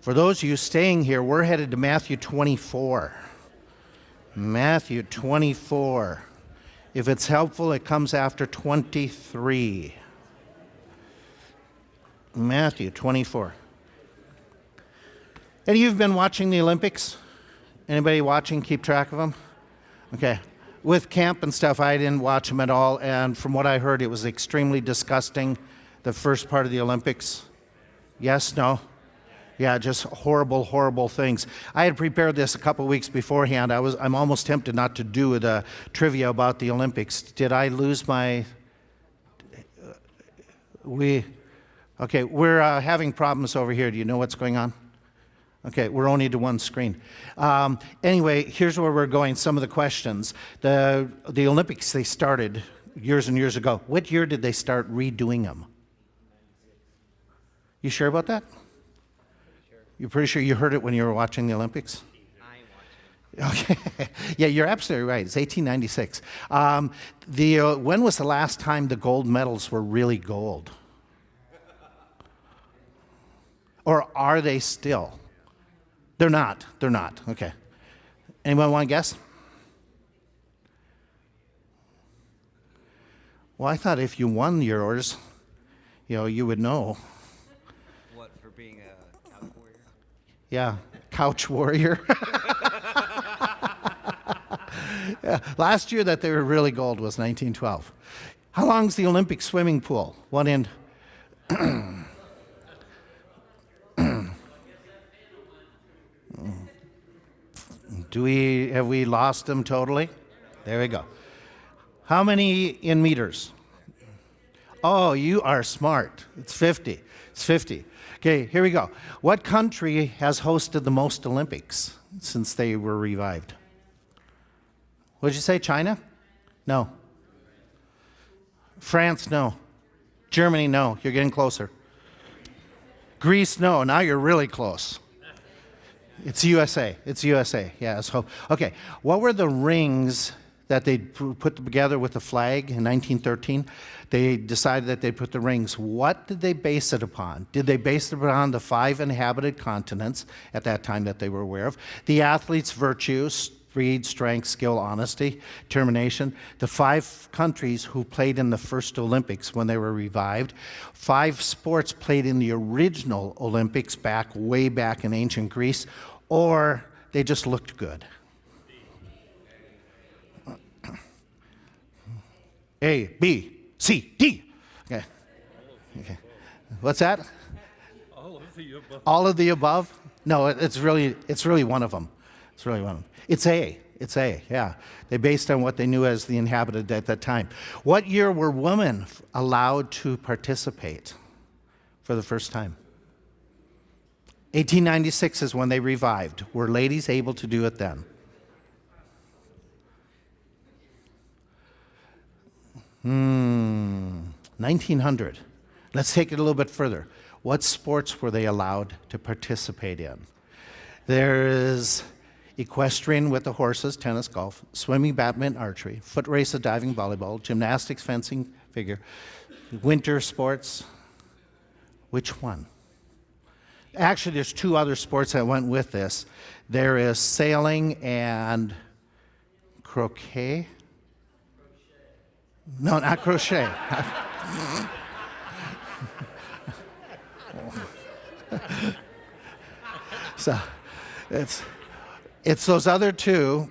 For those of you staying here, we're headed to Matthew 24. Matthew 24. If it's helpful, it comes after 23. Matthew 24. Any of you have been watching the Olympics? Anybody watching, keep track of them? Okay. With camp and stuff, I didn't watch them at all, and from what I heard, it was extremely disgusting, the first part of the Olympics. Yes? No? Yeah, just horrible, horrible things. I had prepared this a couple weeks beforehand. I'm almost tempted not to do the trivia about the Olympics. Did I lose my... Okay, we're having problems over here. Do you know what's going on? Okay, we're only to one screen. Anyway, here's where we're going, some of the questions. The Olympics, they started years and years ago. What year did they start redoing them? You sure about that? You're pretty sure you heard it when you were watching the Olympics? Okay. Yeah, you're absolutely right. It's 1896. When was the last time the gold medals were really gold? Or are they still? They're not. They're not. Okay. Anyone want to guess? Well, I thought if you won yours, you would know. What, for being a couch warrior? Yeah, couch warrior. Yeah, last year that they were really gold was 1912. How long's the Olympic swimming pool? One end. Have we lost them totally? There we go. How many in meters? Oh, you are smart. It's 50. It's 50. Okay, here we go. What country has hosted the most Olympics since they were revived? What did you say, China? No. France, no. Germany, no. You're getting closer. Greece, no. Now you're really close. It's USA. It's USA. Yeah. So, okay. What were the rings that they put together with the flag in 1913? They decided that they'd put the rings. What did they base it upon? Did they base it upon the 5 inhabited continents at that time that they were aware of? The athletes' virtues, speed, strength, skill, honesty, determination. The 5 countries who played in the first Olympics when they were revived. 5 sports played in the original Olympics way back in ancient Greece. Or they just looked good. A, B, C, D. Okay. Okay. What's that? All of the above. All of the above? No, it's really one of them. It's really one of them. It's A. It's A. Yeah. They based on what they knew as the inhabited at that time. What year were women allowed to participate for the first time? 1896 is when they revived. Were ladies able to do it then? 1900. Let's take it a little bit further. What sports were they allowed to participate in? There is equestrian with the horses, tennis, golf, swimming, badminton, archery, foot races, diving, volleyball, gymnastics, fencing, figure, winter sports. Which one? Actually, there's 2 other sports that went with this. There is sailing and croquet. No, not crochet. So it's those other 2,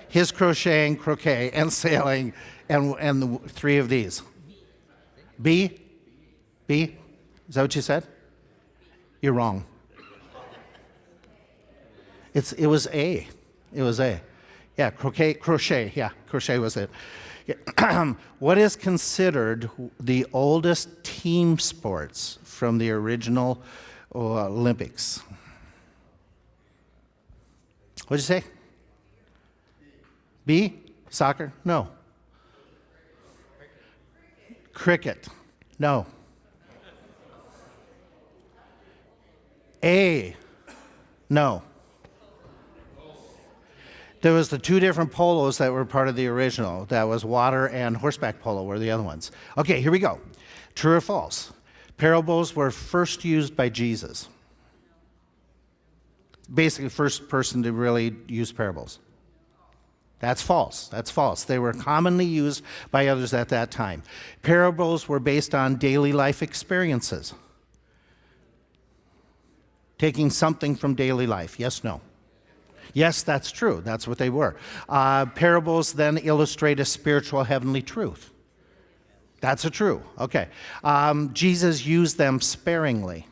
his crocheting, croquet, and sailing, and the 3 of these. B? B? Is that what you said? You're wrong. It was A. It was A. Yeah, crochet. Yeah, crochet was it. Yeah. What is considered the oldest team sports from the original Olympics? What did you say? B? Soccer? No. Cricket? No. A? No. There was the 2 different polos that were part of the original. That was water and horseback polo were the other ones. Okay, here we go. True or false? Parables were first used by Jesus. basically the first person to really use parables. That's false. That's false. They were commonly used by others at that time. Parables were based on daily life experiences. Taking something from daily life. Yes, no. Yes, that's true. That's what they were. Parables then illustrate a spiritual heavenly truth. That's a true. Okay. Jesus used them sparingly.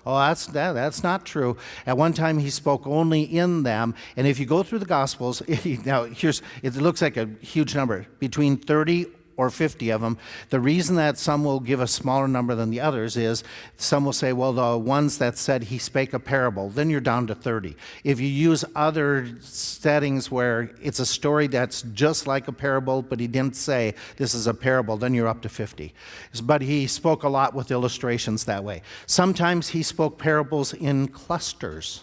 Oh, that's not true. At one time, he spoke only in them. And if you go through the Gospels, now it looks like a huge number, between 30 or 50 of them. The reason that some will give a smaller number than the others is some will say, well, the ones that said he spake a parable, then you're down to 30. If you use other settings where it's a story that's just like a parable, but he didn't say this is a parable, then you're up to 50. But he spoke a lot with illustrations that way. Sometimes he spoke parables in clusters.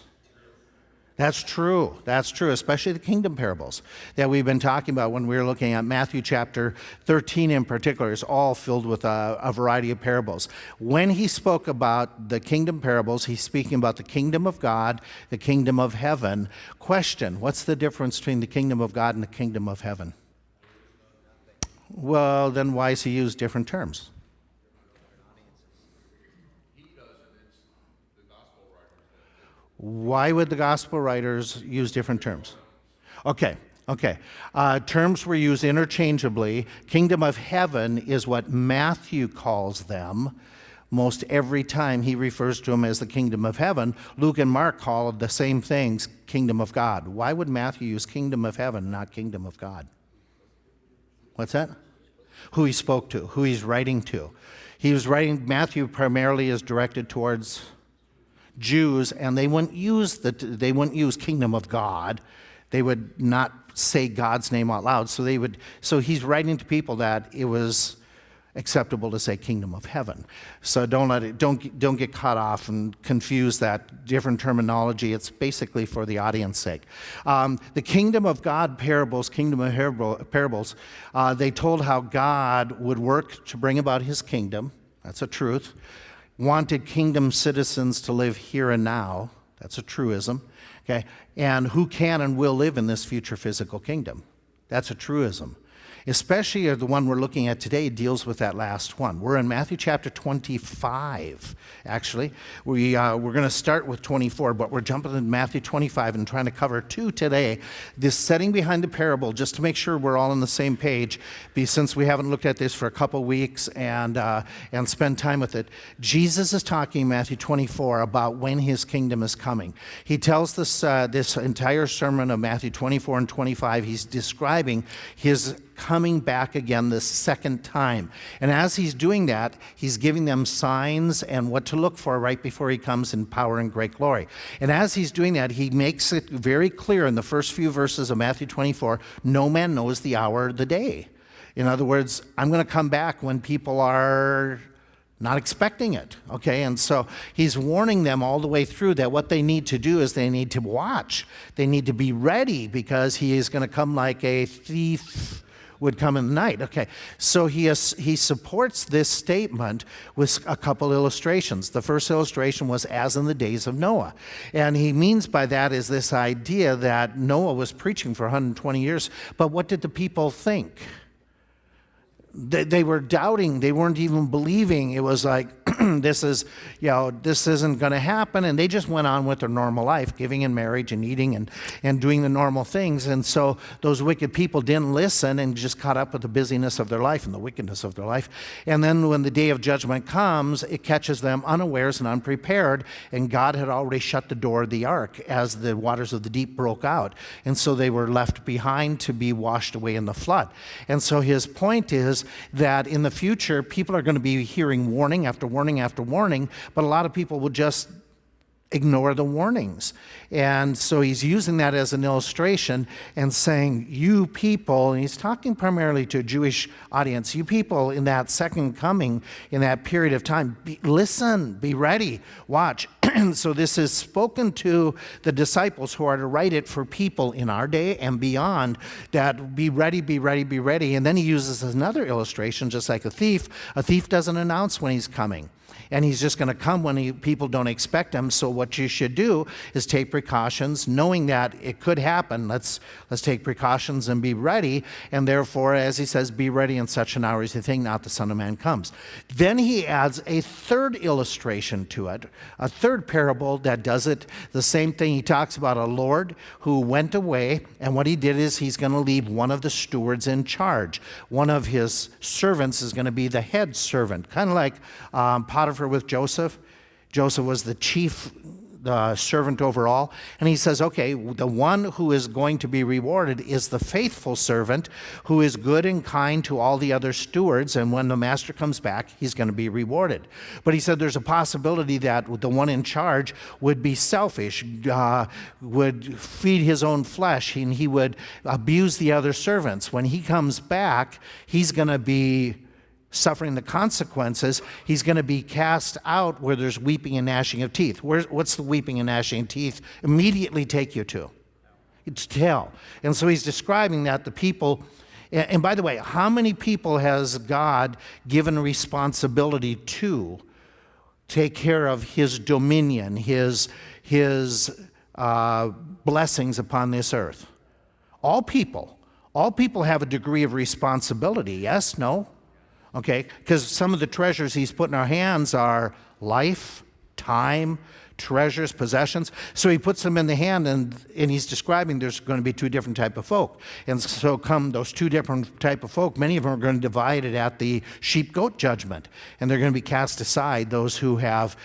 That's true. That's true, especially the kingdom parables that we've been talking about when we were looking at Matthew chapter 13 in particular. Is all filled with a variety of parables. When he spoke about the kingdom parables, he's speaking about the kingdom of God, the kingdom of heaven. Question, what's the difference between the kingdom of God and the kingdom of heaven? Well, then why does he use different terms? Why would the gospel writers use different terms? Okay. Terms were used interchangeably. Kingdom of heaven is what Matthew calls them. Most every time he refers to them as the kingdom of heaven. Luke and Mark call the same things kingdom of God. Why would Matthew use kingdom of heaven, not kingdom of God? What's that? Who he spoke to, who he's writing to. He was writing, Matthew primarily is directed towards Jews, and they wouldn't use kingdom of God. They would not say God's name out loud. So he's writing to people that it was acceptable to say kingdom of heaven. So don't get caught off and confuse that different terminology. It's basically for the audience sake. The kingdom of God parables, they told how God would work to bring about his kingdom. That's a truth. Wanted kingdom citizens to live here and now. That's a truism. Okay? And who can and will live in this future physical kingdom. That's a truism. Especially the one we're looking at today deals with that last one. We're in Matthew chapter 25, actually. We're going to start with 24, but we're jumping into Matthew 25 and trying to cover 2 today. This setting behind the parable, just to make sure we're all on the same page, since we haven't looked at this for a couple weeks and spend time with it. Jesus is talking in Matthew 24 about when his kingdom is coming. He tells this entire sermon of Matthew 24 and 25, he's describing his coming back again the second time. And as he's doing that, he's giving them signs and what to look for right before he comes in power and great glory. And as he's doing that, he makes it very clear in the first few verses of Matthew 24, no man knows the hour or the day. In other words, I'm going to come back when people are not expecting it, okay? And so he's warning them all the way through that what they need to do is they need to watch. They need to be ready because he is going to come like a thief would come in the night. Okay, so he supports this statement with a couple illustrations. The first illustration was as in the days of Noah. And he means by that is this idea that Noah was preaching for 120 years, but what did the people think? They were doubting. They weren't even believing. It was like, this isn't going to happen. And they just went on with their normal life, giving in marriage and eating and doing the normal things. And so those wicked people didn't listen and just caught up with the busyness of their life and the wickedness of their life. And then when the day of judgment comes, it catches them unawares and unprepared. And God had already shut the door of the ark as the waters of the deep broke out. And so they were left behind to be washed away in the flood. And so his point is that in the future, people are going to be hearing warning after warning after warning, but a lot of people will just ignore the warnings. And so he's using that as an illustration and saying, you people, and he's talking primarily to a Jewish audience, you people in that second coming, in that period of time, listen, be ready, watch. So this is spoken to the disciples who are to write it for people in our day and beyond, that be ready, be ready, be ready. And then he uses another illustration, just like a thief. A thief doesn't announce when he's coming. And he's just going to come when people don't expect him. So what you should do is take precautions, knowing that it could happen. Let's take precautions and be ready. And therefore, as he says, be ready in such an hour as you think not the Son of Man comes. Then he adds a third illustration to it, a third parable that does it the same thing. He talks about a Lord who went away, and what he did is he's going to leave one of the stewards in charge. One of his servants is going to be the head servant, kind of like Potiphar with Joseph. Joseph was the chief servant over all. And he says, okay, the one who is going to be rewarded is the faithful servant who is good and kind to all the other stewards. And when the master comes back, he's going to be rewarded. But he said there's a possibility that the one in charge would be selfish, would feed his own flesh, and he would abuse the other servants. When he comes back, he's going to be suffering the consequences. He's going to be cast out where there's weeping and gnashing of teeth. What's the weeping and gnashing of teeth immediately take you to? It's hell. And so he's describing that the people, and by the way, how many people has God given responsibility to take care of his dominion, his blessings upon this earth? All people. All people have a degree of responsibility. Yes? No? Okay, because some of the treasures he's put in our hands are life, time, treasures, possessions. So he puts them in the hand, and he's describing there's going to be two different type of folk. And so come those two different type of folk, many of them are going to divide it at the sheep-goat judgment. And they're going to be cast aside, those who have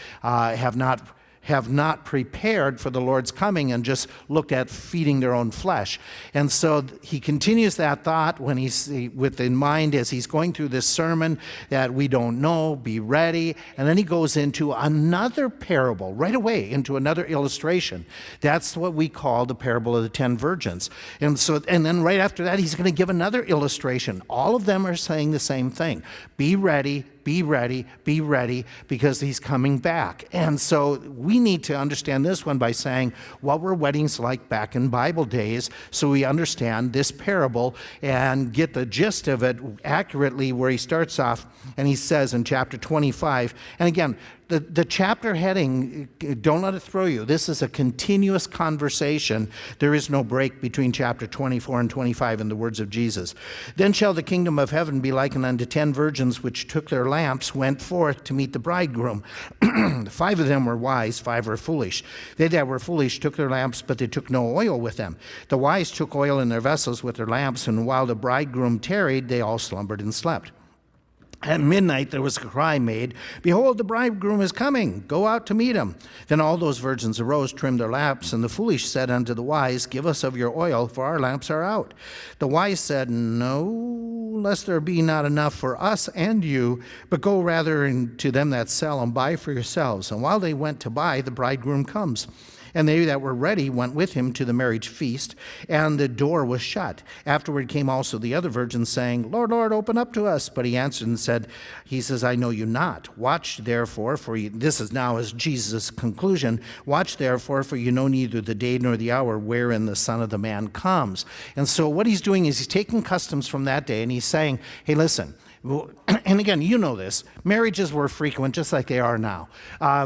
not prepared for the Lord's coming and just looked at feeding their own flesh. And so he continues that thought when he's with in mind as he's going through this sermon that we don't know, be ready. And then he goes into another parable right away, into another illustration. That's what we call the parable of the 10 virgins. And then right after that, he's going to give another illustration. All of them are saying the same thing. Be ready, be ready, be ready, because he's coming back. And so we need to understand this one by saying, what were weddings like back in Bible days, so we understand this parable and get the gist of it accurately, where he starts off and he says in chapter 25, and again, the chapter heading, don't let it throw you. This is a continuous conversation. There is no break between chapter 24 and 25 in the words of Jesus. Then shall the kingdom of heaven be likened unto 10 virgins which took their lamps, went forth to meet the bridegroom. 5 of them were wise, 5 were foolish. They that were foolish took their lamps, but they took no oil with them. The wise took oil in their vessels with their lamps, and while the bridegroom tarried, they all slumbered and slept. At midnight there was a cry made, Behold, the bridegroom is coming, go out to meet him. Then all those virgins arose, trimmed their lamps, and the foolish said unto the wise, Give us of your oil, for our lamps are out. The wise said, No, lest there be not enough for us and you, but go rather to them that sell and buy for yourselves. And while they went to buy, the bridegroom comes. And they that were ready went with him to the marriage feast, and the door was shut. Afterward came also the other virgins, saying, Lord, Lord, open up to us. But he answered and said, he says, I know you not. Watch therefore, for you, this is now as Jesus' conclusion, watch therefore, for you know neither the day nor the hour wherein the Son of the Man comes. And so what he's doing is he's taking customs from that day, and he's saying, hey, listen, and again, you know this, marriages were frequent just like they are now.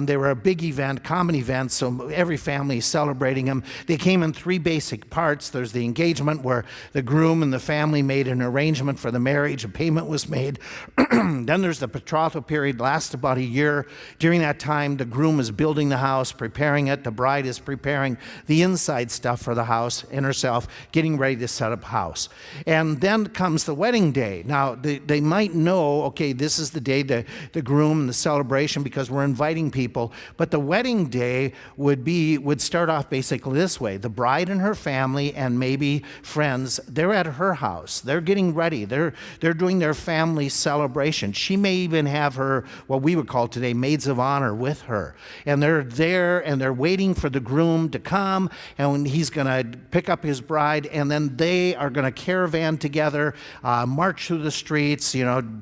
They were a big event, common event, so every family is celebrating them. They came in 3 basic parts. There's the engagement, where the groom and the family made an arrangement for the marriage, a payment was made. Then there's the betrothal period, lasts about a year. During that time, the groom is building the house, preparing it. The bride is preparing the inside stuff for the house and herself, getting ready to set up house. And then comes the wedding day. Now, they might know, okay, this is the day, the groom and the celebration, because we're inviting people. But the wedding day would start off basically this way. The bride and her family and maybe friends, they're at her house. They're getting ready. They're doing their family celebration. She may even have her, what we would call today, maids of honor with her. And they're there and they're waiting for the groom to come, and he's going to pick up his bride, and then they are going to caravan together, march through the streets,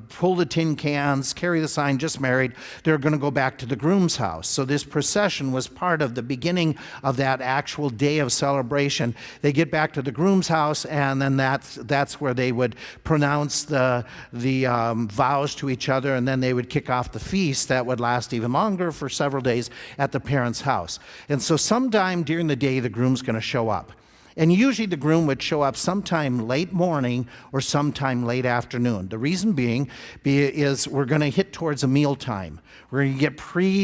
pull the tin cans, carry the sign, just married. They're going to go back to the groom's house. So this procession was part of the beginning of that actual day of celebration. They get back to the groom's house, and then that's where they would pronounce the vows to each other, and then they would kick off the feast that would last even longer for several days at the parents' house. And so sometime during the day, the groom's going to show up. And usually the groom would show up sometime late morning or sometime late afternoon. The reason being is we're going to hit towards a meal time. We're going to get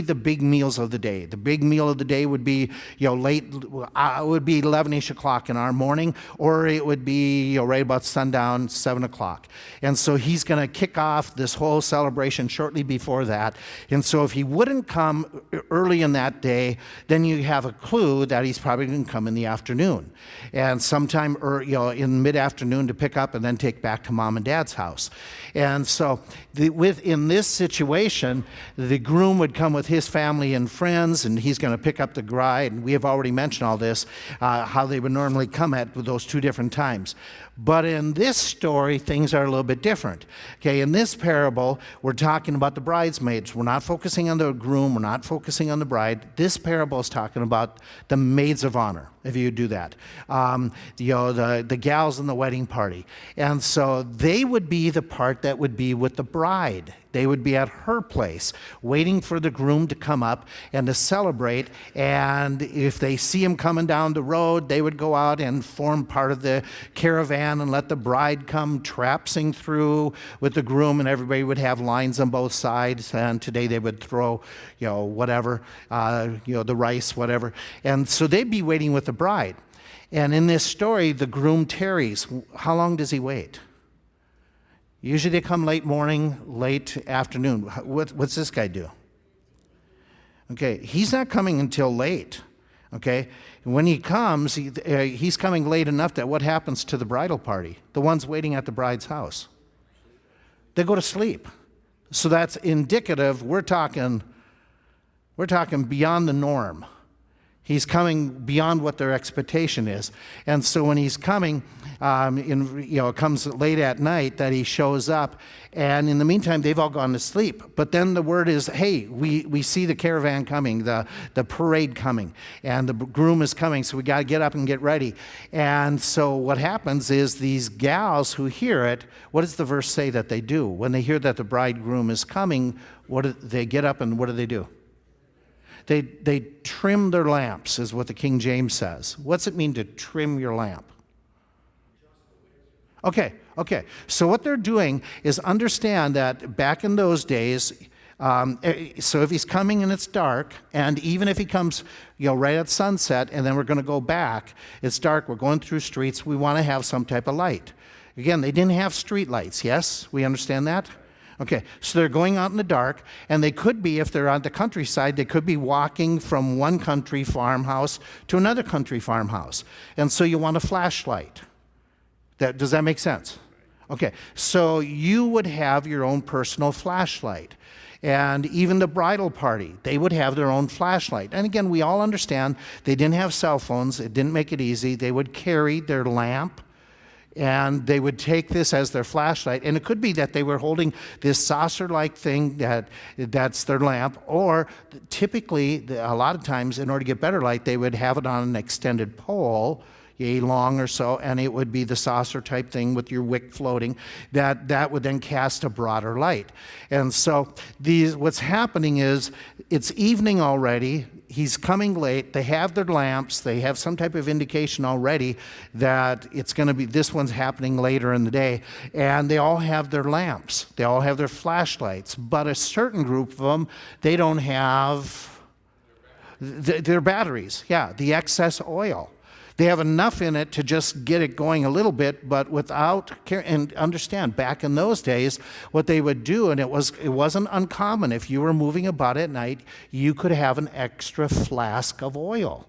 the big meals of the day. The big meal of the day would be, late, it would be 11-ish o'clock in our morning, or it would be, right about sundown, 7 o'clock. And so he's going to kick off this whole celebration shortly before that. And so if he wouldn't come early in that day, then you have a clue that he's probably going to come in the afternoon. And sometime in mid-afternoon to pick up and then take back to mom and dad's house. And so in this situation, the groom would come with his family and friends, and he's going to pick up the bride. And we have already mentioned all this, how they would normally come at those two different times. But in this story, things are a little bit different. Okay, in this parable, we're talking about the bridesmaids. We're not focusing on the groom. We're not focusing on the bride. This parable is talking about the maids of honor, if you do that. The gals in the wedding party. And so they would be the part that would be with the bride. They would be at her place, waiting for the groom to come up and to celebrate. And if they see him coming down the road, they would go out and form part of the caravan and let the bride come traipsing through with the groom, and everybody would have lines on both sides. And today they would throw, whatever, the rice, whatever. And so they'd be waiting with the bride. And in this story, the groom tarries. How long does he wait? Usually they come late morning, late afternoon. What's this guy do? Okay, he's not coming until late. Okay, when he comes, he's coming late enough that what happens to the bridal party? The ones waiting at the bride's house? They go to sleep. So that's indicative. We're talking beyond the norm. He's coming beyond what their expectation is. And so when he's coming, it comes late at night that he shows up. And in the meantime, they've all gone to sleep. But then the word is, hey, we see the caravan coming, the parade coming, and the groom is coming, so we got to get up and get ready. And so what happens is these gals who hear it, what does the verse say that they do? When they hear that the bridegroom is coming, they get up and what do? They trim their lamps, is what the King James says. What's it mean to trim your lamp? Okay. So what they're doing is understand that back in those days, so if he's coming and it's dark, and even if he comes, right at sunset, and then we're going to go back, it's dark, we're going through streets, we want to have some type of light. Again, they didn't have street lights, yes? We understand that? Okay, so they're going out in the dark, and they could be, if they're on the countryside, they could be walking from one country farmhouse to another country farmhouse. And so you want a flashlight. Does that make sense? Okay, so you would have your own personal flashlight. And even the bridal party, they would have their own flashlight. And again, we all understand they didn't have cell phones. It didn't make it easy. They would carry their lamp, and they would take this as their flashlight. And it could be that they were holding this saucer-like thing that's their lamp, or typically, a lot of times, in order to get better light, they would have it on an extended pole, yay long or so, and it would be the saucer-type thing with your wick floating, that would then cast a broader light. And so what's happening is, it's evening already, he's coming late, they have their lamps, they have some type of indication already that it's going to be, this one's happening later in the day, and they all have their lamps, they all have their flashlights, but a certain group of them, they don't have their batteries, the excess oil. They have enough in it to just get it going a little bit, but without care. And understand, back in those days, what they would do, and it wasn't uncommon, if you were moving about at night, you could have an extra flask of oil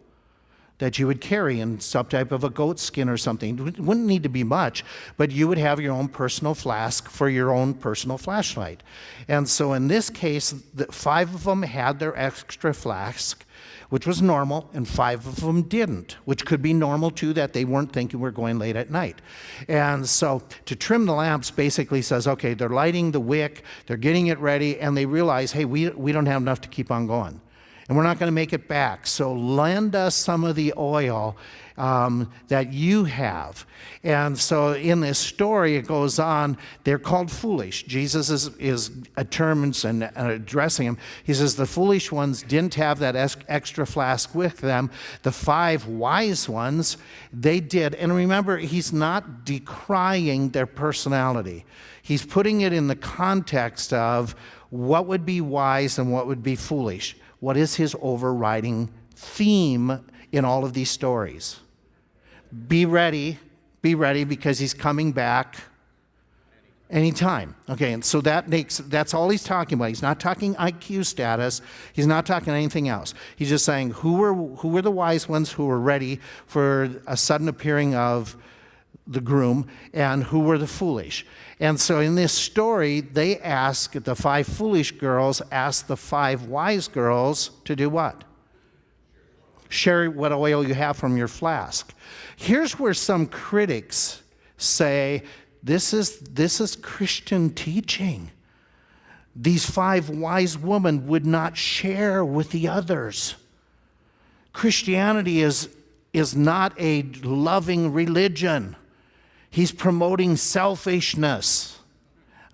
that you would carry in some type of a goat skin or something. It wouldn't need to be much, but you would have your own personal flask for your own personal flashlight. And so in this case, 5 of them had their extra flask. which was normal, and 5 of them didn't, which could be normal too, that they weren't thinking we're going late at night. And so to trim the lamps basically says, okay, they're lighting the wick, they're getting it ready, and they realize, hey, we don't have enough to keep on going. And we're not going to make it back. So lend us some of the oil that you have. And so in this story, it goes on, they're called foolish. Jesus is determines and addressing them. He says the foolish ones didn't have that extra flask with them. The 5 wise ones, they did. And remember, he's not decrying their personality. He's putting it in the context of what would be wise and what would be foolish. What is his overriding theme in all of these stories? Be ready because he's coming back anytime. Okay, and so that's all he's talking about. He's not talking IQ status. He's not talking anything else. He's just saying who were the wise ones who were ready for a sudden appearing of the groom, and who were the foolish. And so in this story, they ask, the 5 foolish girls ask the 5 wise girls to do what? Share what oil you have from your flask. Here's where some critics say, this is Christian teaching. These 5 wise women would not share with the others. Christianity is not a loving religion. He's promoting selfishness.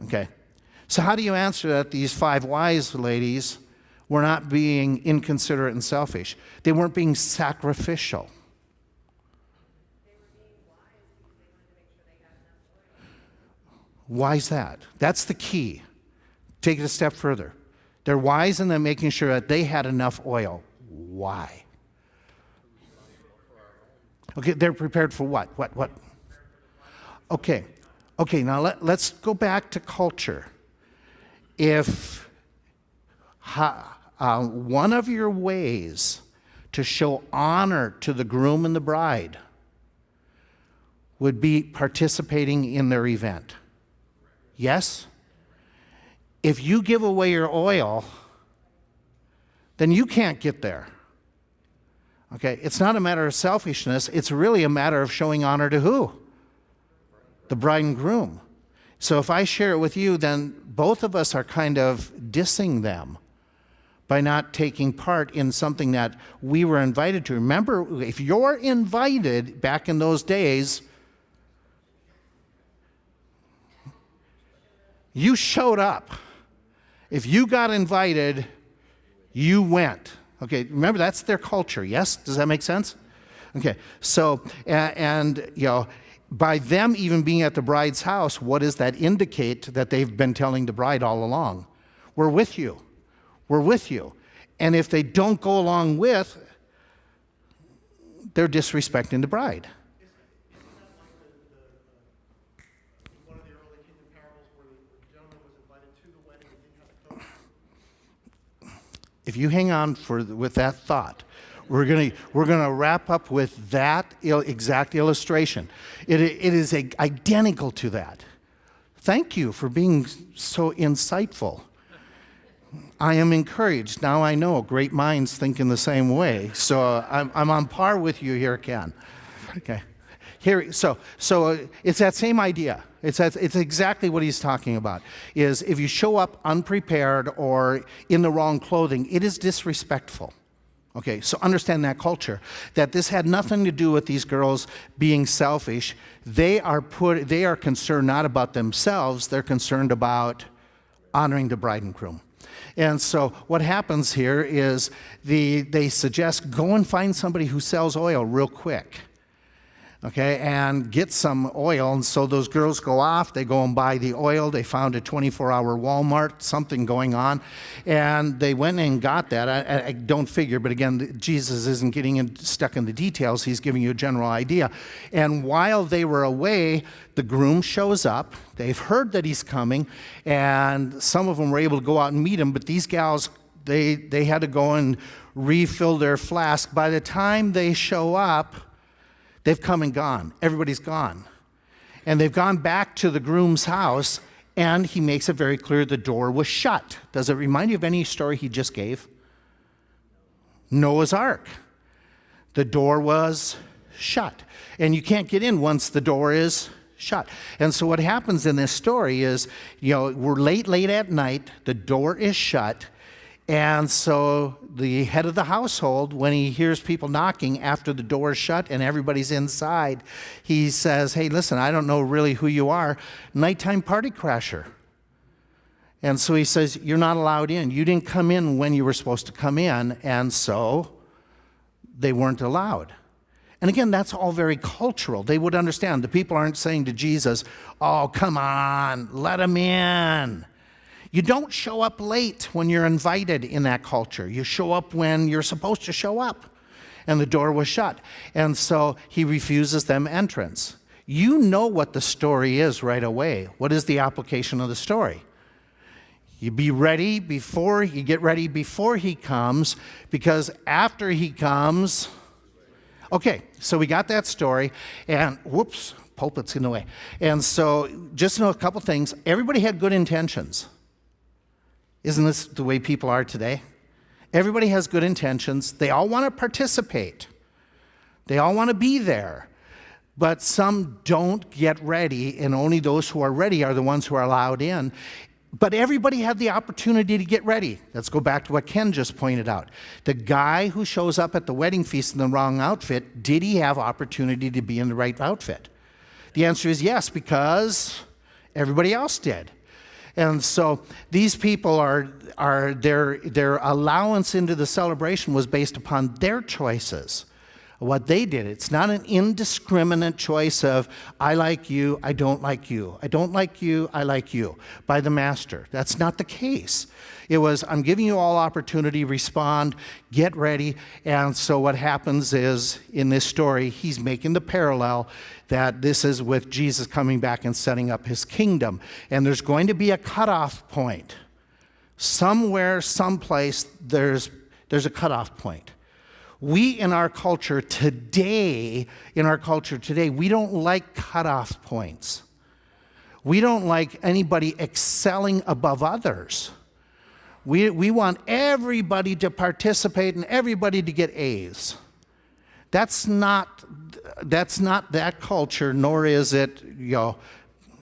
Okay. So how do you answer that these 5 wise ladies were not being inconsiderate and selfish? They weren't being sacrificial. Why is that? That's the key. Take it a step further. They're wise in them making sure that they had enough oil. Why? Okay, they're prepared for what? What? Okay, now let's go back to culture. If one of your ways to show honor to the groom and the bride would be participating in their event. Yes? If you give away your oil, then you can't get there. Okay, it's not a matter of selfishness, it's really a matter of showing honor to who? The bride and groom. So if I share it with you, then both of us are kind of dissing them by not taking part in something that we were invited to. Remember, if you're invited back in those days, you showed up. If you got invited, you went. Okay, remember, that's their culture, yes? Does that make sense? Okay, so, and you know, by them even being at the bride's house, what does that indicate that they've been telling the bride all along? We're with you. We're with you. And if they don't go along with, they're disrespecting the bride. Isn't that like one of the early kingdom parables where the gentleman was invited to the wedding and didn't have a coat? If you hang on with that thought, we're gonna wrap up with that exact illustration. It is identical to that. Thank you for being so insightful. I am encouraged. Now I know great minds think in the same way. So I'm on par with you here, Ken. Okay. Here, so it's that same idea. It's exactly what he's talking about. Is if you show up unprepared or in the wrong clothing, it is disrespectful. Okay, so understand that culture. That this had nothing to do with these girls being selfish. They are concerned not about themselves. They're concerned about honoring the bride and groom. And so what happens here is they suggest go and find somebody who sells oil real quick. Okay, and get some oil. And so those girls go off, they go and buy the oil. They found a 24-hour Walmart, something going on. And they went and got that. I don't figure, but again, Jesus isn't getting stuck in the details. He's giving you a general idea. And while they were away, the groom shows up. They've heard that he's coming, and some of them were able to go out and meet him, but these gals, they had to go and refill their flask. By the time they show up, they've come and gone. Everybody's gone. And they've gone back to the groom's house, and he makes it very clear the door was shut. Does it remind you of any story he just gave? Noah's Ark. The door was shut. And you can't get in once the door is shut. And so what happens in this story is, we're late at night, the door is shut, and so the head of the household, when he hears people knocking after the door is shut and everybody's inside, he says, hey, listen, I don't know really who you are, nighttime party crasher. And so he says, you're not allowed in. You didn't come in when you were supposed to come in, and so they weren't allowed. And again, that's all very cultural. They would understand. The people aren't saying to Jesus, oh, come on, let him in. You don't show up late when you're invited in that culture. You show up when you're supposed to show up. And the door was shut. And so he refuses them entrance. You know what the story is right away. What is the application of the story? You get ready before he comes, because after he comes. Okay, so we got that story, and whoops, pulpit's in the way. And so just know a couple things. Everybody had good intentions. Isn't this the way people are today? Everybody has good intentions. They all want to participate. They all want to be there. But some don't get ready, and only those who are ready are the ones who are allowed in. But everybody had the opportunity to get ready. Let's go back to what Ken just pointed out. The guy who shows up at the wedding feast in the wrong outfit, did he have opportunity to be in the right outfit? The answer is yes, because everybody else did. And so these people their allowance into the celebration was based upon their choices, what they did. It's not an indiscriminate choice of, I like you, I don't like you. I don't like you, I like you, by the master. That's not the case. It was, I'm giving you all opportunity, respond, get ready. And so what happens is, in this story, he's making the parallel that this is with Jesus coming back and setting up his kingdom. And there's going to be a cutoff point. Somewhere, someplace, there's a cutoff point. We in our culture today, we don't like cutoff points. We don't like anybody excelling above others. We want everybody to participate and everybody to get A's. That's not that culture, nor is it,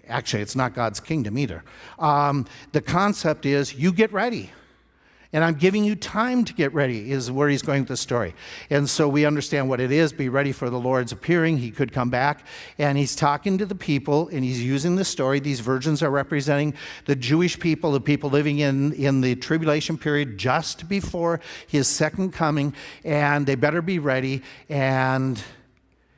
actually it's not God's kingdom either. The concept is you get ready. And I'm giving you time to get ready, is where he's going with the story. And so we understand what it is. Be ready for the Lord's appearing. He could come back. And he's talking to the people, and he's using the story. These virgins are representing the Jewish people, the people living in the tribulation period just before his second coming. And they better be ready. And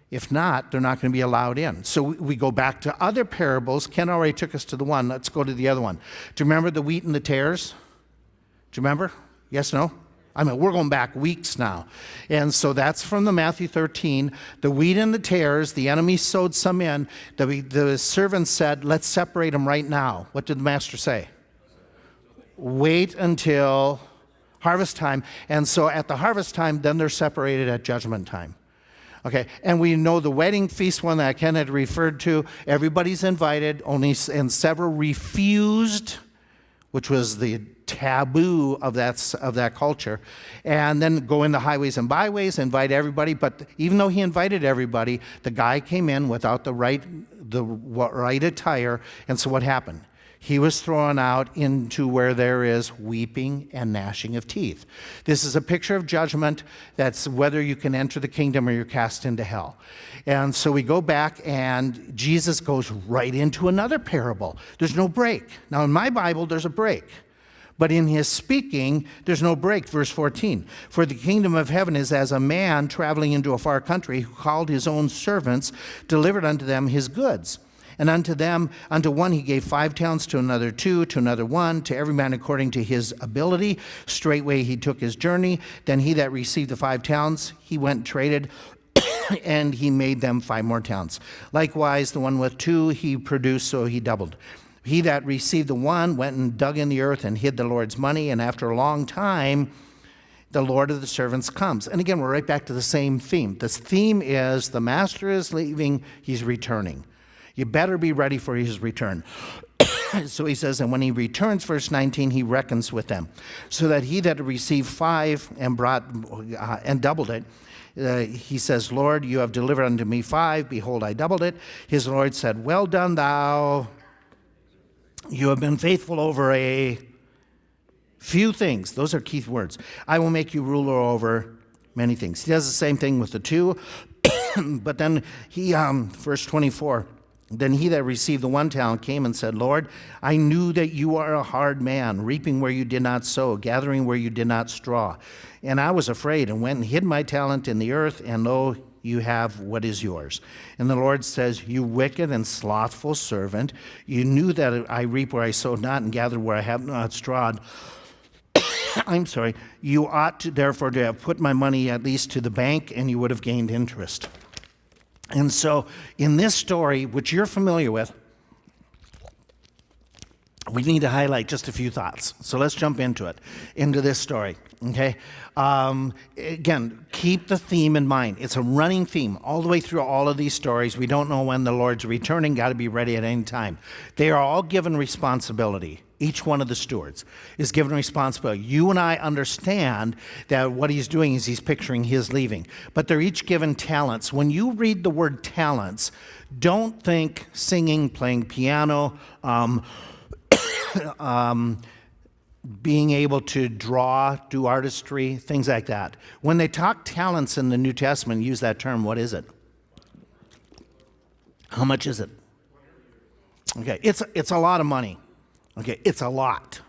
if not, they're not going to be allowed in. So we go back to other parables. Ken already took us to the one. Let's go to the other one. Do you remember the wheat and the tares? Do you remember? Yes, no? I mean, we're going back weeks now. And so that's from the Matthew 13. The wheat and the tares, the enemy sowed some in. The servant said, let's separate them right now. What did the master say? Wait until harvest time. And so at the harvest time, then they're separated at judgment time. Okay, and we know the wedding feast one that Ken had referred to, everybody's invited, and several refused, which was the taboo of that culture, and then go in the highways and byways, invite everybody. But even though he invited everybody, the guy came in without the right attire, and so what happened? He was thrown out into where there is weeping and gnashing of teeth. This is a picture of judgment. That's whether you can enter the kingdom or you're cast into hell. And so we go back, and Jesus goes right into another parable. There's no break. Now, in my Bible, there's a break. But in his speaking, there's no break. Verse 14, for the kingdom of heaven is as a man traveling into a far country who called his own servants, delivered unto them his goods. And unto one he gave 5 talents, to another 2, to another 1, to every man according to his ability. Straightway he took his journey. Then he that received the 5 talents, he went and traded, and he made them 5 more talents. Likewise, the one with 2 he produced, so he doubled. He that received the 1 went and dug in the earth and hid the Lord's money, and after a long time, the Lord of the servants comes. And again, we're right back to the same theme. This theme is the master is leaving, he's returning. You better be ready for his return. So he says, and when he returns, verse 19, he reckons with them, so that he that received 5 and brought and doubled it, he says, Lord, you have delivered unto me 5. Behold, I doubled it. His Lord said, well done, thou. You have been faithful over a few things. Those are key words. I will make you ruler over many things. He does the same thing with the 2. But then he, verse 24, then he that received the 1 talent came and said, Lord, I knew that you are a hard man, reaping where you did not sow, gathering where you did not straw. And I was afraid and went and hid my talent in the earth, and lo, you have what is yours. And the Lord says, you wicked and slothful servant, you knew that I reap where I sowed not and gather where I have not strawed. I'm sorry, you ought to, therefore to have put my money at least to the bank, and you would have gained interest. And so in this story, which you're familiar with, we need to highlight just a few thoughts. So let's jump into this story, okay? Again, keep the theme in mind. It's a running theme all the way through all of these stories. We don't know when the Lord's returning, got to be ready at any time. They are all given responsibility. Each one of the stewards is given responsibility. You and I understand that what he's doing is he's picturing his leaving. But they're each given talents. When you read the word talents, don't think singing, playing piano, being able to draw, do artistry, things like that. When they talk talents in the New Testament, use that term, what is it? How much is it? Okay, it's a lot of money. Okay, it's a lot.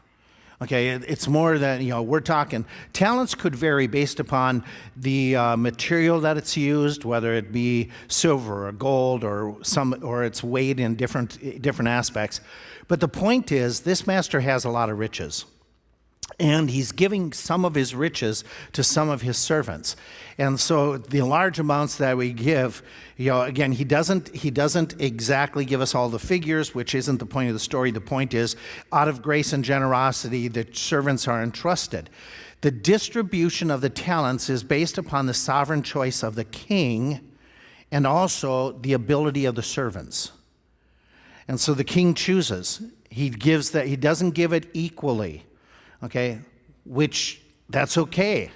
Okay, it's more than, we're talking. Talents could vary based upon the material that it's used, whether it be silver or gold or its weight in different aspects. But the point is, this master has a lot of riches. And he's giving some of his riches to some of his servants. And so the large amounts that we give, again, he doesn't exactly give us all the figures, which isn't the point of the story. The point is, out of grace and generosity, the servants are entrusted. The distribution of the talents is based upon the sovereign choice of the king and also the ability of the servants. And so the king chooses. He doesn't give it equally. Okay, which that's okay.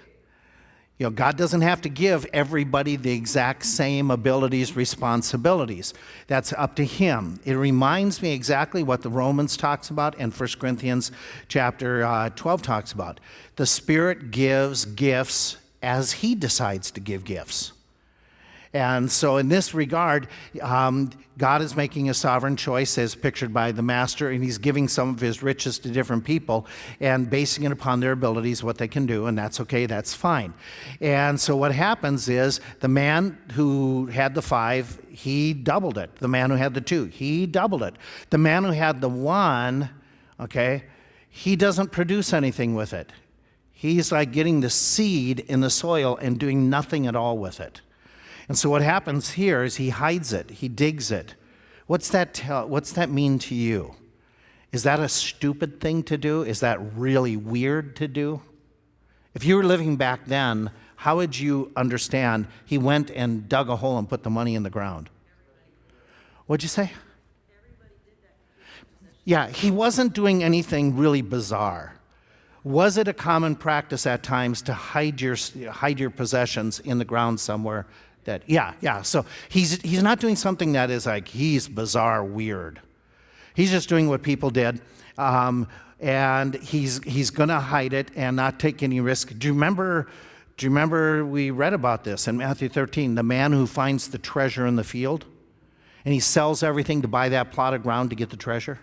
God doesn't have to give everybody the exact same abilities, responsibilities. That's up to him. It reminds me exactly what the Romans talks about and 1 Corinthians chapter 12 talks about. The Spirit gives gifts as he decides to give gifts. And so in this regard, God is making a sovereign choice as pictured by the master, and he's giving some of his riches to different people and basing it upon their abilities, what they can do, and that's okay, that's fine. And so what happens is the man who had the 5, he doubled it. The man who had the 2, he doubled it. The man who had the 1, okay, he doesn't produce anything with it. He's like getting the seed in the soil and doing nothing at all with it. And so what happens here is he hides it, he digs it. What's that mean to you? Is that a stupid thing to do? Is that really weird to do? If you were living back then, how would you understand he went and dug a hole and put the money in the ground? What'd you say? Yeah, he wasn't doing anything really bizarre. Was it a common practice at times to hide your possessions in the ground somewhere? Yeah. So he's not doing something that is like he's bizarre, weird. He's just doing what people did, and he's going to hide it and not take any risk. Do you remember we read about this in Matthew 13? The man who finds the treasure in the field, and he sells everything to buy that plot of ground to get the treasure.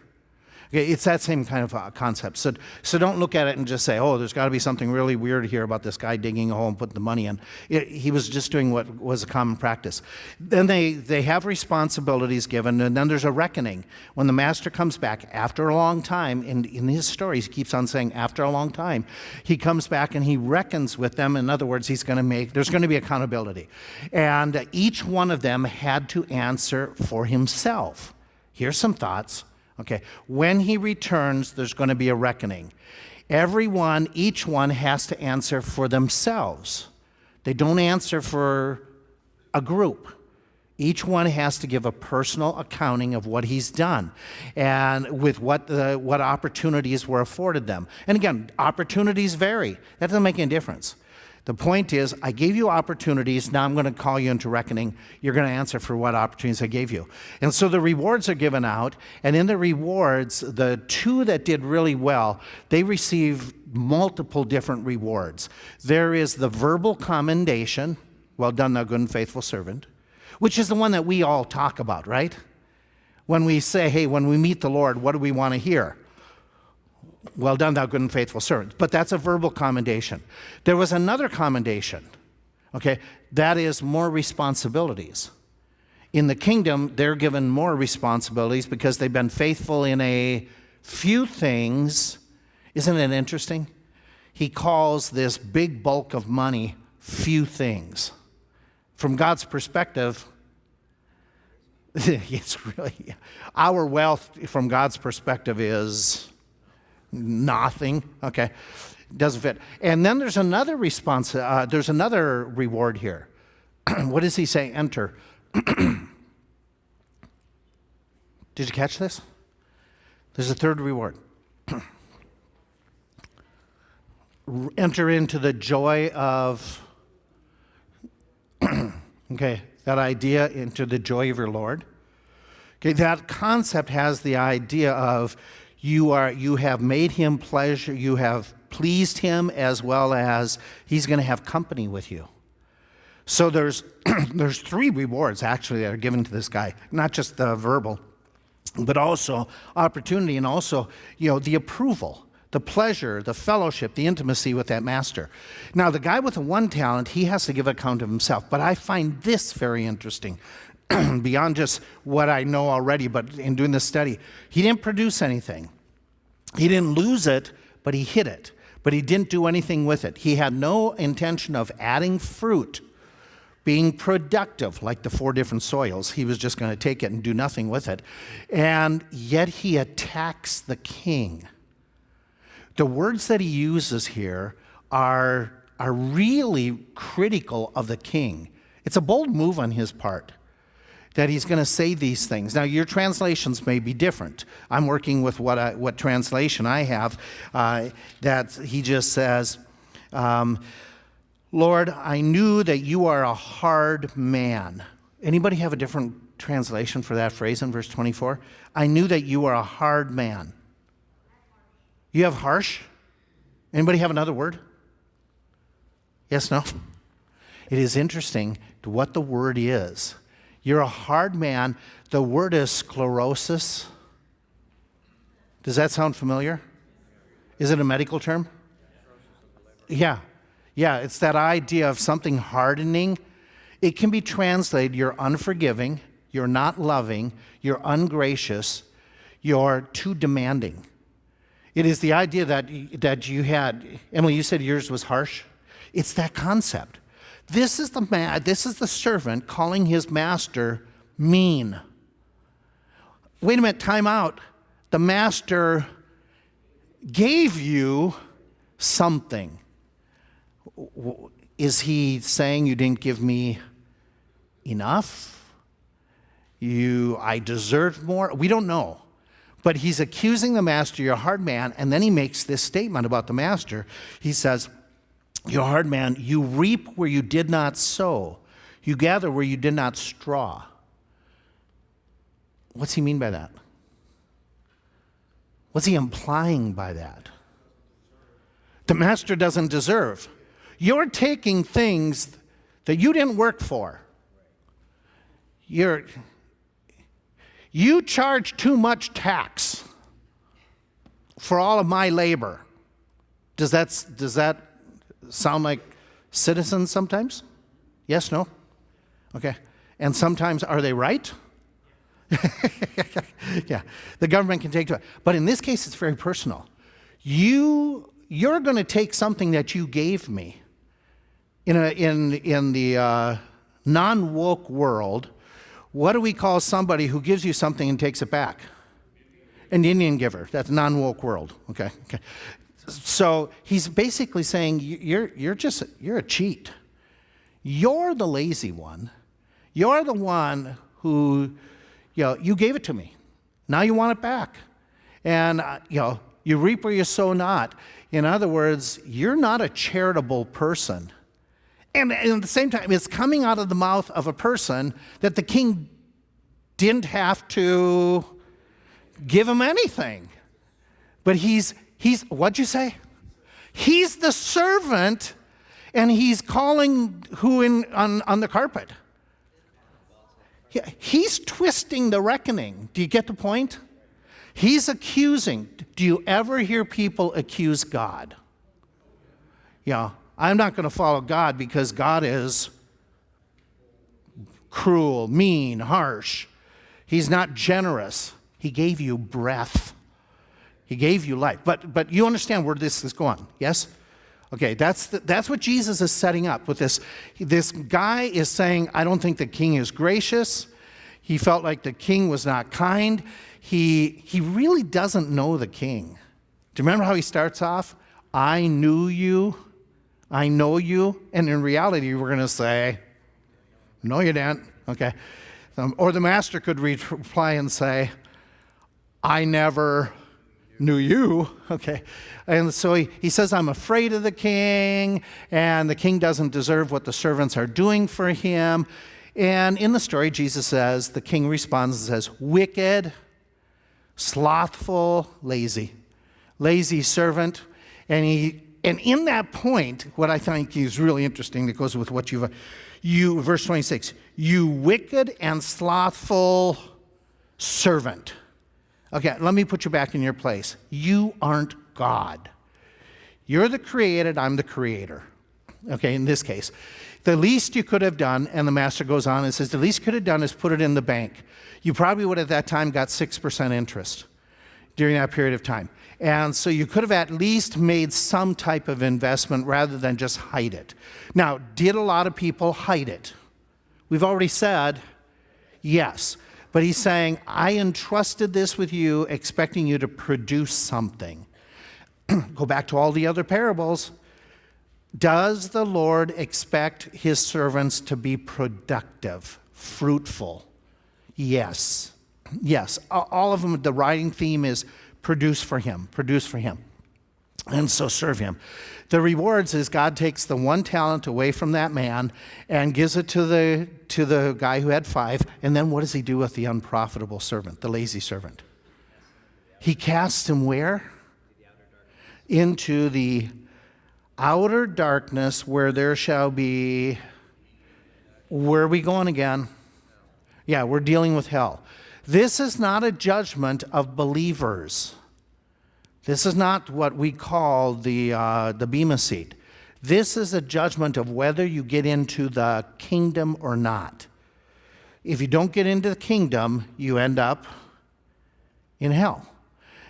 Okay, it's that same kind of concept. So don't look at it and just say, oh, there's got to be something really weird here about this guy digging a hole and putting the money in. He was just doing what was a common practice. Then they have responsibilities given, and then there's a reckoning. When the master comes back after a long time, in his stories, he keeps on saying after a long time, he comes back and he reckons with them. In other words, there's going to be accountability. And each one of them had to answer for himself. Here's some thoughts. Okay, when he returns, there's going to be a reckoning. Each one has to answer for themselves. They don't answer for a group. Each one has to give a personal accounting of what he's done and with what opportunities were afforded them. And again, opportunities vary. That doesn't make any difference. The point is, I gave you opportunities, now I'm going to call you into reckoning. You're going to answer for what opportunities I gave you. And so the rewards are given out, and in the rewards, the two that did really well, they receive multiple different rewards. There is the verbal commendation, well done, thou good and faithful servant, which is the one that we all talk about, right? When we say, hey, when we meet the Lord, what do we want to hear? Well done, thou good and faithful servant. But that's a verbal commendation. There was another commendation, okay? That is more responsibilities. In the kingdom, they're given more responsibilities because they've been faithful in a few things. Isn't it interesting? He calls this big bulk of money few things. From God's perspective, it's really, our wealth from God's perspective is nothing, okay? Doesn't fit. And then there's another response, there's another reward here. What does he say? Enter. Did you catch this? There's a third reward. Enter into the joy of, okay, that idea, into the joy of your Lord. Okay, that concept has the idea of you have made him pleasure, you have pleased him, as well as he's going to have company with you. So there's three rewards actually that are given to this guy, not just the verbal, but also opportunity, and also, the approval, the pleasure, the fellowship, the intimacy with that master. Now, the guy with the one talent, he has to give account of himself, but I find this very interesting. Beyond just what I know already, but in doing this study, he didn't produce anything. He didn't lose it, but he hid it. But he didn't do anything with it. He had no intention of adding fruit, being productive, like the 4 different soils. He was just going to take it and do nothing with it. And yet he attacks the king. The words that he uses here are really critical of the king. It's a bold move on his part, that he's going to say these things. Now, your translations may be different. I'm working with what translation I have, that he just says, Lord, I knew that you are a hard man. Anybody have a different translation for that phrase in verse 24? I knew that you are a hard man. You have harsh? Anybody have another word? Yes, no? It is interesting what the word is. You're a hard man. The word is sclerosis. Does that sound familiar? Is it a medical term? Yeah, it's that idea of something hardening. It can be translated, you're unforgiving, you're not loving, you're ungracious, you're too demanding. It is the idea that you had, Emily, you said yours was harsh. It's that concept. This is the servant calling his master mean. Wait a minute, time out. The master gave you something. Is he saying you didn't give me enough? I deserved more? We don't know. But he's accusing the master, you're a hard man, and then he makes this statement about the master. He says, you're a hard man, you reap where you did not sow. You gather where you did not straw. What's he mean by that? What's he implying by that? The master doesn't deserve. You're taking things that you didn't work for. You charge too much tax for all of my labor. Does that sound like citizens sometimes? Yes, no? Okay. And sometimes, are they right? Yeah. The government can take to it. But in this case, it's very personal. You're going to take something that you gave me. In the non-woke world, what do we call somebody who gives you something and takes it back? An Indian giver. That's a non-woke world. Okay. So he's basically saying you're a cheat. You're the lazy one. You're the one who, you gave it to me. Now you want it back. And, you reap where you sow not. In other words, you're not a charitable person. And at the same time, it's coming out of the mouth of a person that the king didn't have to give him anything. But he's what'd you say? He's the servant, and he's calling who on the carpet. He's twisting the reckoning. Do you get the point? He's accusing. Do you ever hear people accuse God? I'm not going to follow God because God is cruel, mean, harsh. He's not generous. He gave you breath. He gave you life. But you understand where this is going, yes? Okay, that's what Jesus is setting up with this. This guy is saying, I don't think the king is gracious. He felt like the king was not kind. He really doesn't know the king. Do you remember how he starts off? I knew you. I know you. And in reality, we're going to say, no, you didn't. Okay. Or the master could reply and say, I never knew you. Okay. And so he says, I'm afraid of the king, and the king doesn't deserve what the servants are doing for him. And in the story, Jesus says, the king responds and says, wicked, slothful, lazy servant. And in that point, what I think is really interesting that goes with what verse 26, you wicked and slothful servant. Okay, let me put you back in your place. You aren't God. You're the created, I'm the creator. Okay, in this case. The least you could have done, and the master goes on and says, the least you could have done is put it in the bank. You probably would at that time got 6% interest during that period of time. And so you could have at least made some type of investment rather than just hide it. Now, did a lot of people hide it? We've already said yes. But he's saying, I entrusted this with you, expecting you to produce something. Go back to all the other parables. Does the Lord expect his servants to be productive, fruitful? Yes. Yes. All of them, the writing theme is produce for him, produce for him. And so serve him. The rewards is God takes the 1 talent away from that man and gives it to the guy who had 5. And then what does he do with the unprofitable servant, the lazy servant? He casts him where? Into the outer darkness where there shall be, where are we going again? Yeah, we're dealing with hell. This is not a judgment of believers. This is not what we call the Bema seat. This is a judgment of whether you get into the kingdom or not. If you don't get into the kingdom, you end up in hell.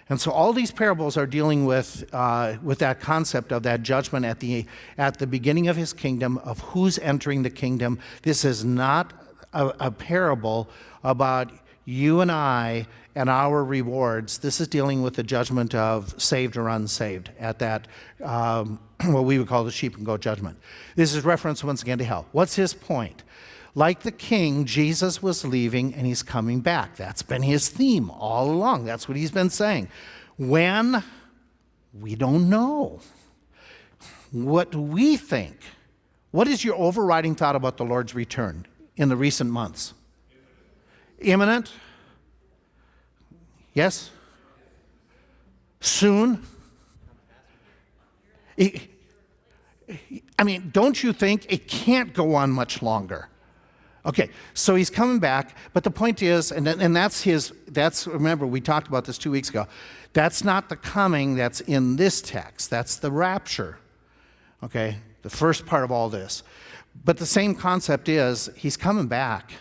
And so all these parables are dealing with that concept of that judgment at the beginning of his kingdom, of who's entering the kingdom. This is not a parable about you and I and our rewards. This is dealing with the judgment of saved or unsaved at that, what we would call the sheep and goat judgment. This is reference once again to hell. What's his point? Like the king, Jesus was leaving and he's coming back. That's been his theme all along. That's what he's been saying. When? We don't know. What do we think? What is your overriding thought about the Lord's return in the recent months? Imminent? Yes? Soon? I mean, don't you think it can't go on much longer? Okay, so he's coming back, but the point is, and remember, we talked about this 2 weeks ago, that's not the coming that's in this text. That's the rapture, okay, the first part of all this. But the same concept is, he's coming back,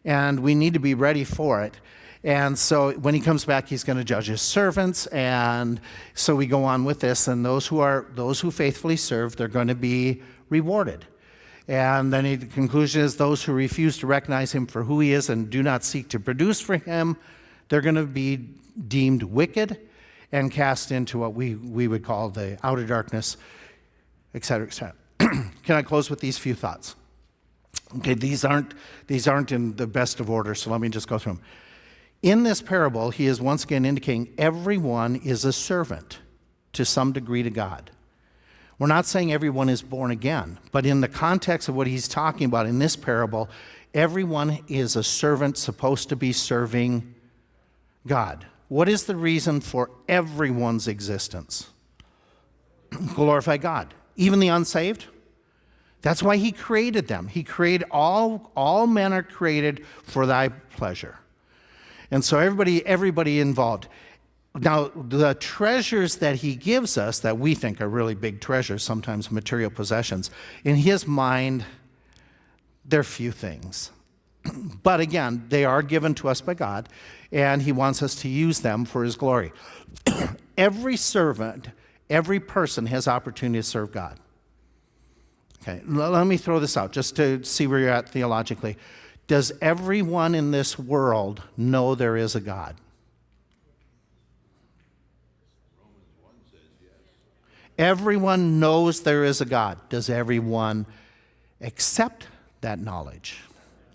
and we need to be ready for it. And so when he comes back, he's going to judge his servants, and so we go on with this, and those who faithfully serve, they're going to be rewarded. And then the conclusion is those who refuse to recognize him for who he is and do not seek to produce for him, they're going to be deemed wicked and cast into what we would call the outer darkness, et cetera, et cetera. Can I close with these few thoughts? Okay, these aren't in the best of order, so let me just go through them. In this parable, he is once again indicating everyone is a servant to some degree to God. We're not saying everyone is born again, but in the context of what he's talking about in this parable, everyone is a servant supposed to be serving God. What is the reason for everyone's existence? Glorify God. Even the unsaved? That's why he created them. He created all men are created for thy pleasure. And so everybody involved. Now, the treasures that he gives us that we think are really big treasures, sometimes material possessions, in his mind, they're few things. But again, they are given to us by God, and he wants us to use them for his glory. Every servant, every person has opportunity to serve God. Okay, let me throw this out just to see where you're at theologically. Does everyone in this world know there is a God? Everyone knows there is a God. Does everyone accept that knowledge?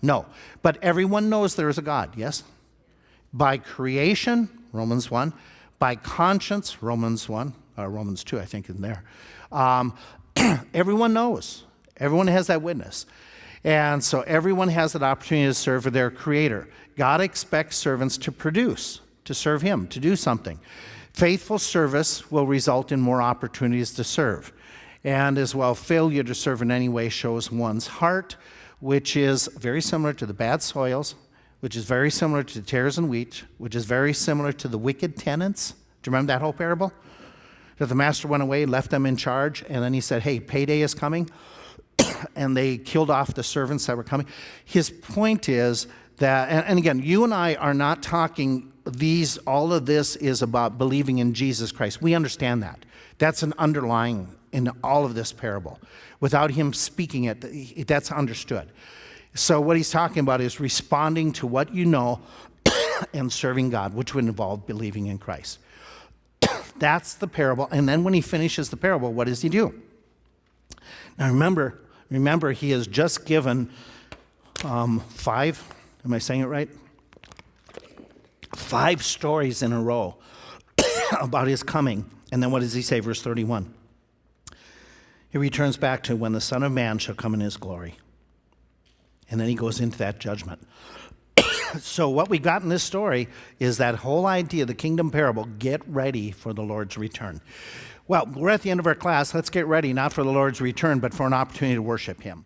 No. But everyone knows there is a God, yes? By creation, Romans 1. By conscience, Romans 1. Romans 2, I think, in there. Everyone knows. Everyone has that witness. And so everyone has that opportunity to serve their Creator. God expects servants to produce, to serve him, to do something. Faithful service will result in more opportunities to serve. And as well, failure to serve in any way shows one's heart, which is very similar to the bad soils, which is very similar to tares and wheat, which is very similar to the wicked tenants. Do you remember that whole parable? That the master went away, left them in charge, and then he said, hey, payday is coming. And they killed off the servants that were coming. His point is that, and again, you and I are not talking all of this is about believing in Jesus Christ. We understand that. That's an underlying in all of this parable. Without him speaking it, that's understood. So what he's talking about is responding to what you know and serving God, which would involve believing in Christ. That's the parable. And then when he finishes the parable, what does he do? Now remember he has just given 5, am I saying it right? 5 stories in a row about his coming. And then what does he say, verse 31? He returns back to when the Son of Man shall come in his glory. And then he goes into that judgment. So what we got in this story is that whole idea, the kingdom parable, get ready for the Lord's return. Well, we're at the end of our class. Let's get ready, not for the Lord's return, but for an opportunity to worship him.